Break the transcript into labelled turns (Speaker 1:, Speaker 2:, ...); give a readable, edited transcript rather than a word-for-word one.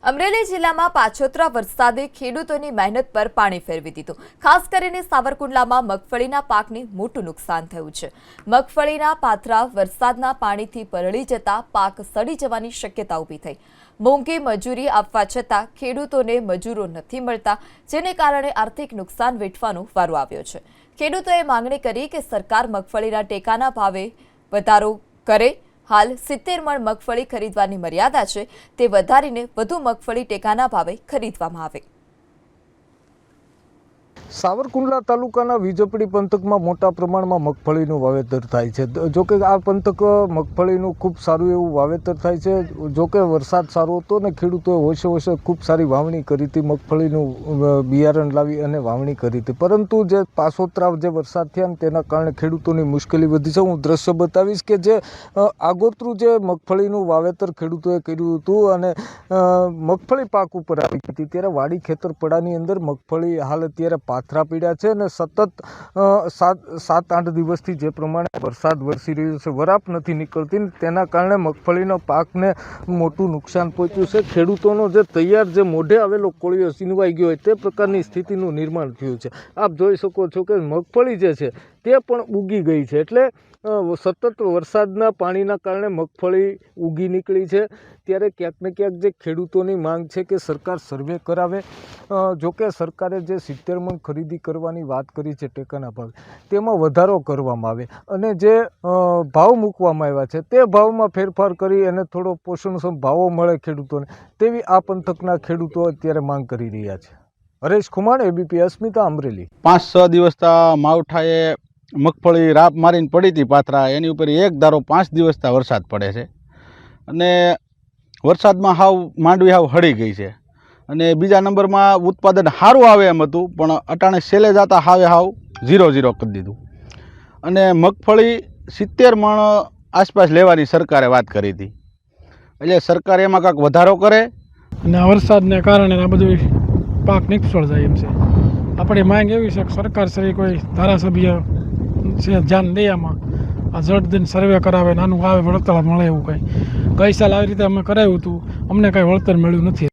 Speaker 1: અમરેલી જિલ્લામાં પાછોતરા વરસાદે ખેડૂતોની મહેનત પર પાણી ફેરવી દીધું। ખાસ કરીને સાવરકુંડલામાં મગફળીના પાકને મોટું નુકસાન થયું છે। મગફળીના પાથરા વરસાદના પાણીથી પલળી જતા પાક સડી જવાની શક્યતા ઊભી થઈ। મોંઘી મજૂરી આપવા છતાં ખેડૂતોને મજૂરો નથી મળતા, જેને કારણે આર્થિક નુકસાન વેઠવાનો વારો આવ્યો છે। ખેડૂતોએ માંગણી કરી કે સરકાર મગફળીના ટેકાના ભાવે વધારો કરે। हाल 70 मण मगफળી खरीदवानी मर्यादा है, ते वधारीने वधु मगफળી टेकाना भावे खरीदवामां आवे।
Speaker 2: सावरकुंडला तालुकाना वीजपड़ी पंथकमां मोटा प्रमाणमां मगफळीनुं वावेतर थाय छे। जो के आ पंथक मगफळीनुं खूब सारुं एवुं वावेतर थाय छे। जो के वरसाद सारो हतो ने खेडूतोए होशे होशे खूब सारी वावणी करी हती, मगफळीनुं बियारण लावी अने वावणी करी हती, परंतु जे पाछोतरा जे वरसाद थया तेना कारणे खेडूतोनी मुश्केली वधी छे। हुं दृश्य बतावीश के जे आगोतरू जे मगफळीनुं वावेतर खेडूतोए कर्युं हतुं अने मगफળી पाक उपर આવી હતી ત્યારે વાડી ખેતર પડાની અંદર મગફળી હાલ અત્યારે પાથરા પીડ્યા છે અને સતત 7-8 દિવસથી જે પ્રમાણે વરસાદ વરસી રહ્યો છે, વરાપ નથી નીકળતી, તેના કારણે મગફળીનો પાકને મોટું નુકસાન પહોંચ્યું છે। ખેડૂતોનો જે તૈયાર જે મોઢે આવેલો કોળિયો સીનવાઈ ગયો હોય તે પ્રકારની સ્થિતિનું નિર્માણ થયું છે। આપ જોઈ શકો છો કે મગફળી જે છે તે પણ ઉગી ગઈ છે। એટલે સતત વરસાદના પાણીના કારણે મગફળી ઉગી નીકળી છે। ત્યારે ક્યાંક ને ક્યાંક જે ખેડૂતોની માંગ છે કે સરકાર સર્વે કરાવે। જો કે સરકારે જે 70 મણ ખરીદી કરવાની વાત કરી છે ટેકાના ભાવે, તેમાં વધારો કરવામાં આવે અને જે ભાવ મૂકવામાં આવ્યા છે તે ભાવમાં ફેરફાર કરી અને થોડો પોષણક્ષમ ભાવો મળે ખેડૂતોને, તેવી આ પંથકના ખેડૂતો અત્યારે માંગ કરી રહ્યા છે। હરેશ ખુમાણ, એબીપી અસ્મિતા, અમરેલી।
Speaker 3: 5-6 દિવસથી માવઠાએ મગફળી રાપ મારીને પડી હતી પાથરા, એની ઉપર એક ધારો 5 દિવસથી વરસાદ પડે છે અને વરસાદમાં હાવ માંડવી હાવ હળી ગઈ છે। અને બીજા નંબરમાં ઉત્પાદન સારું આવે એમ હતું, પણ અટાણે છેલ્લે જતા હાવ 0-0 કરી દીધું। અને મગફળી 70 મણ આસપાસ લેવાની સરકારે વાત કરી હતી, એટલે સરકાર એમાં કાંઈક વધારો કરે
Speaker 4: અને વરસાદને કારણે આ બધું પાક નિષ્ફળ જાય એમ છે। આપણી માંગ એવી છે કે સરકાર શ્રી કોઈ ધારાસભ્ય છે ધ્યાન દે, આમાં આ જડદીન સર્વે કરાવે, નાનું આવે વળતર મળે એવું કંઈ। ગઈ સાલ આવી રીતે અમે કરાવ્યું હતું, અમને કાંઈ વળતર મળ્યું નથી।